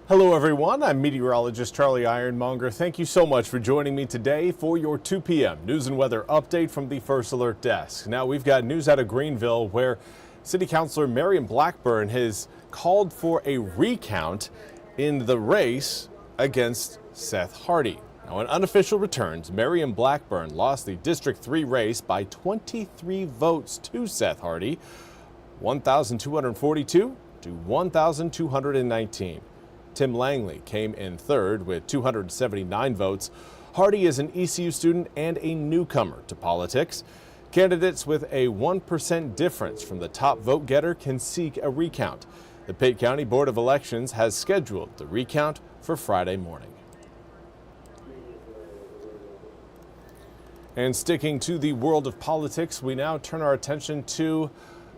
Hello everyone, I'm Meteorologist Charlie Ironmonger. Thank you so much for joining me today for your 2 p.m. news and weather update from the First Alert Desk. Now we've got news out of Greenville where City Councilor Marion Blackburn has called for a recount in the race against Seth Hardy. Now in unofficial returns, Marion Blackburn lost the District 3 race by 23 votes to Seth Hardy, 1,242 to 1,219. Tim Langley came in third with 279 votes. Hardy is an ECU student and a newcomer to politics. Candidates with a 1% difference from the top vote getter can seek a recount. The Pitt County Board of Elections has scheduled the recount for Friday morning. And sticking to the world of politics, we now turn our attention to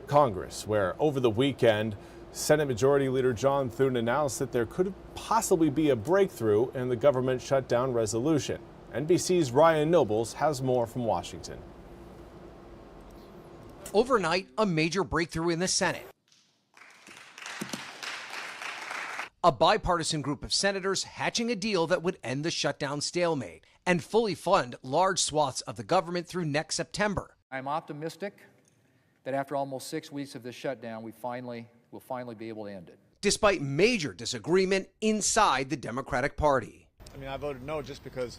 Congress, where over the weekend, Senate Majority Leader John Thune announced that there could possibly be a breakthrough in the government shutdown resolution. NBC's Ryan Nobles has more from Washington. Overnight, a major breakthrough in the Senate. A bipartisan group of senators hatching a deal that would end the shutdown stalemate and fully fund large swaths of the government through next September. I'm optimistic that after almost 6 weeks of this shutdown, we'll finally be able to end it. Despite major disagreement inside the Democratic Party. I mean, I voted no just because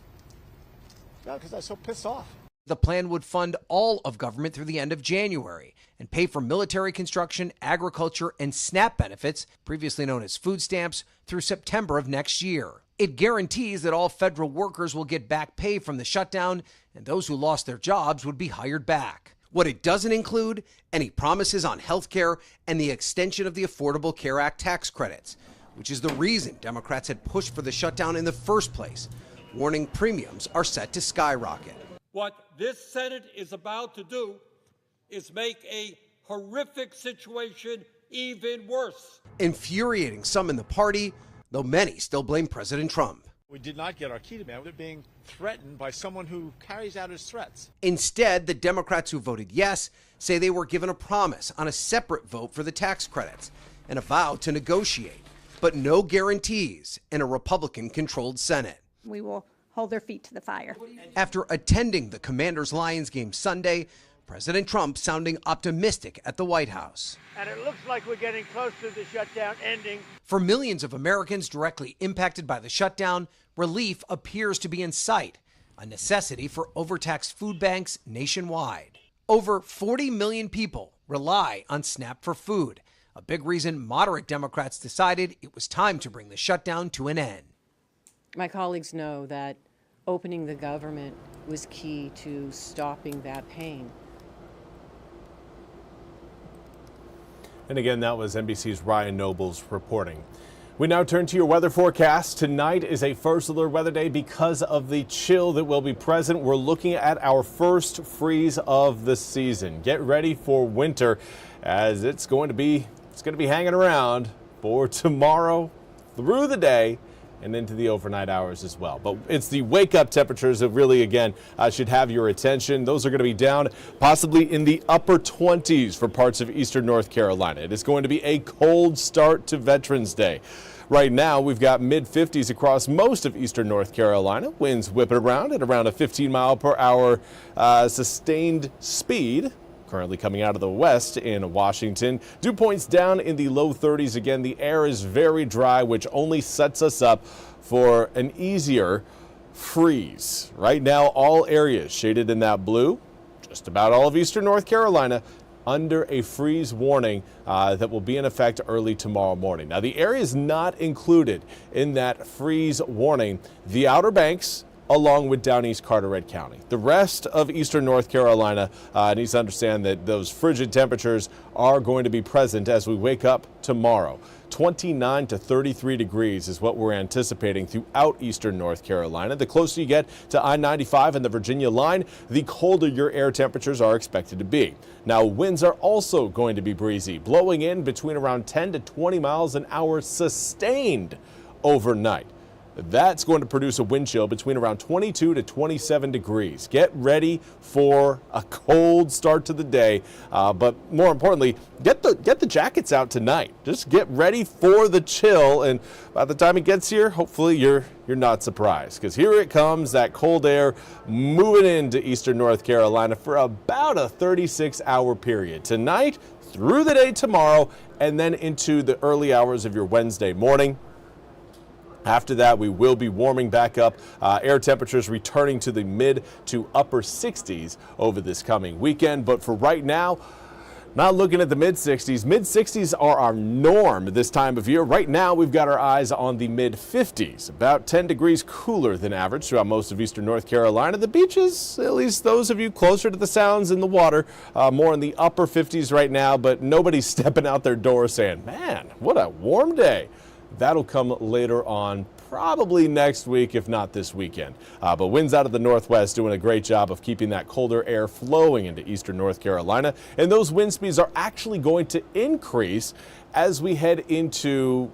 I was so pissed off. The plan would fund all of government through the end of January and pay for military construction, agriculture, and SNAP benefits, previously known as food stamps, through September of next year. It guarantees that all federal workers will get back pay from the shutdown, and those who lost their jobs would be hired back. What it doesn't include, any promises on health care and the extension of the Affordable Care Act tax credits, which is the reason Democrats had pushed for the shutdown in the first place, warning premiums are set to skyrocket. What this Senate is about to do is make a horrific situation even worse. Infuriating some in the party, though many still blame President Trump. We did not get our key demand. We're being threatened by someone who carries out his threats. Instead, the Democrats who voted yes say they were given a promise on a separate vote for the tax credits and a vow to negotiate, but no guarantees in a Republican-controlled Senate. We will hold their feet to the fire. After attending the Commanders-Lions game Sunday, President Trump sounding optimistic at the White House. And it looks like we're getting close to the shutdown ending. For millions of Americans directly impacted by the shutdown, relief appears to be in sight, a necessity for overtaxed food banks nationwide. Over 40 million people rely on SNAP for food, a big reason moderate Democrats decided it was time to bring the shutdown to an end. My colleagues know that opening the government was key to stopping that pain. And again, that was NBC's Ryan Nobles reporting. We now turn to your weather forecast. Tonight is a first alert weather day because of the chill that will be present. We're looking at our first freeze of the season. Get ready for winter as it's going to be hanging around for tomorrow through the day and into the overnight hours as well. But it's the wake-up temperatures that really, again, should have your attention. Those are going to be down possibly in the upper 20s for parts of eastern North Carolina. It is going to be a cold start to Veterans Day. Right now, we've got mid-50s across most of eastern North Carolina. Winds whipping around at around a 15-mile-per-hour sustained speed. Currently coming out of the west in Washington. Dew points down in the low 30s. Again, the air is very dry, which only sets us up for an easier freeze. Right now, all areas shaded in that blue, just about all of eastern North Carolina, under a freeze warning that will be in effect early tomorrow morning. Now, the area is not included in that freeze warning. The Outer Banks, along with down East Carteret County. The rest of eastern North Carolina needs to understand that those frigid temperatures are going to be present as we wake up tomorrow. 29 to 33 degrees is what we're anticipating throughout eastern North Carolina. The closer you get to I-95 and the Virginia line, the colder your air temperatures are expected to be. Now, winds are also going to be breezy, blowing in between around 10 to 20 miles an hour sustained overnight. That's going to produce a wind chill between around 22 to 27 degrees. Get ready for a cold start to the day, but more importantly, get the jackets out tonight. Just get ready for the chill, and by the time it gets here, hopefully you're not surprised, because here it comes, that cold air moving into eastern North Carolina for about a 36-hour period. Tonight, through the day tomorrow, and then into the early hours of your Wednesday morning. After that, we will be warming back up. Air temperatures returning to the mid to upper 60s over this coming weekend. But for right now, not looking at the mid 60s. Mid 60s are our norm this time of year. Right now, we've got our eyes on the mid 50s, about 10 degrees cooler than average throughout most of eastern North Carolina. The beaches, at least those of you closer to the sounds in the water, more in the upper 50s right now, but nobody's stepping out their door saying, man, what a warm day. That'll come later on, probably next week, if not this weekend. But winds out of the northwest doing a great job of keeping that colder air flowing into eastern North Carolina. And those wind speeds are actually going to increase as we head into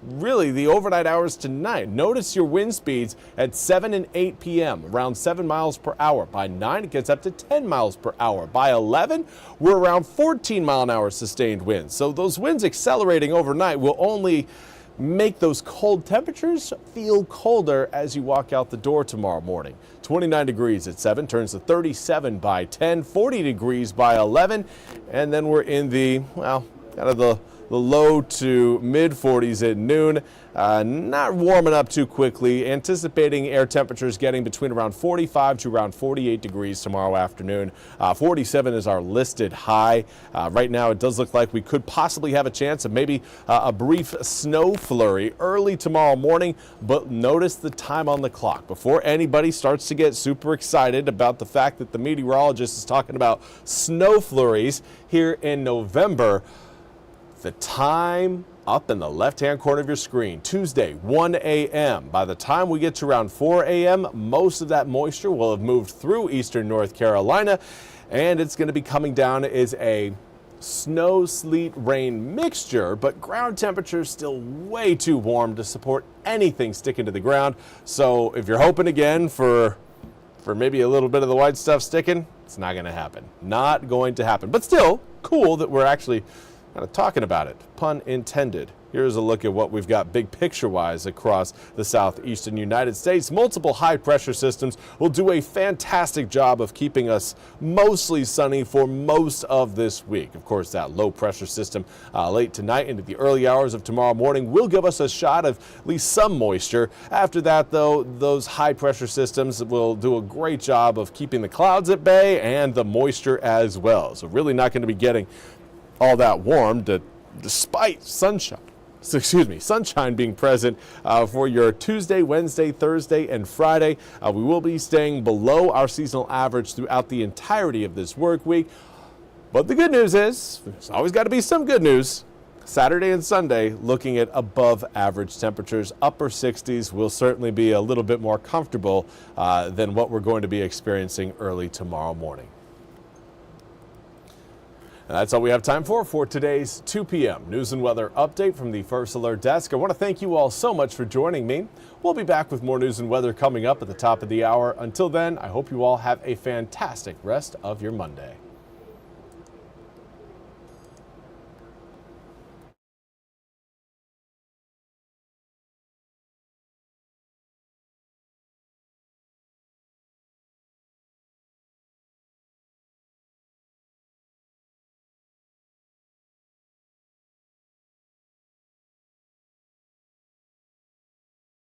really the overnight hours tonight. Notice your wind speeds at 7 and 8 p.m. around 7 miles per hour. By 9, it gets up to 10 miles per hour. By 11, we're around 14 mile an hour sustained winds. So those winds accelerating overnight will only make those cold temperatures feel colder as you walk out the door tomorrow morning. 29 degrees at 7 turns to 37 by 10, 40 degrees by 11, and then we're in the, well, kind of the low to mid 40s at noon. Not warming up too quickly. Anticipating air temperatures getting between around 45 to around 48 degrees tomorrow afternoon. 47 is our listed high. Right now it does look like we could possibly have a chance of maybe a brief snow flurry early tomorrow morning, but notice the time on the clock. Before anybody starts to get super excited about the fact that the meteorologist is talking about snow flurries here in November, the time up in the left-hand corner of your screen, Tuesday, 1 a.m. By the time we get to around 4 a.m., most of that moisture will have moved through eastern North Carolina, and it's going to be coming down as a snow, sleet, rain mixture, but ground temperature is still way too warm to support anything sticking to the ground. So if you're hoping again for maybe a little bit of the white stuff sticking, it's not going to happen. Not going to happen. But still, cool that we're actually kind of talking about it, pun intended. Here's a look at what we've got big picture-wise across the southeastern United States. Multiple high-pressure systems will do a fantastic job of keeping us mostly sunny for most of this week. Of course, that low-pressure system late tonight into the early hours of tomorrow morning will give us a shot of at least some moisture. After that, though, those high-pressure systems will do a great job of keeping the clouds at bay and the moisture as well. So really not going to be getting all that warm despite sunshine being present for your Tuesday, Wednesday, Thursday, and Friday. We will be staying below our seasonal average throughout the entirety of this work week. But the good news is, there's always got to be some good news. Saturday and Sunday, looking at above average temperatures, upper 60s will certainly be a little bit more comfortable than what we're going to be experiencing early tomorrow morning. And that's all we have time for today's 2 p.m. News and Weather Update from the First Alert Desk. I want to thank you all so much for joining me. We'll be back with more news and weather coming up at the top of the hour. Until then, I hope you all have a fantastic rest of your Monday.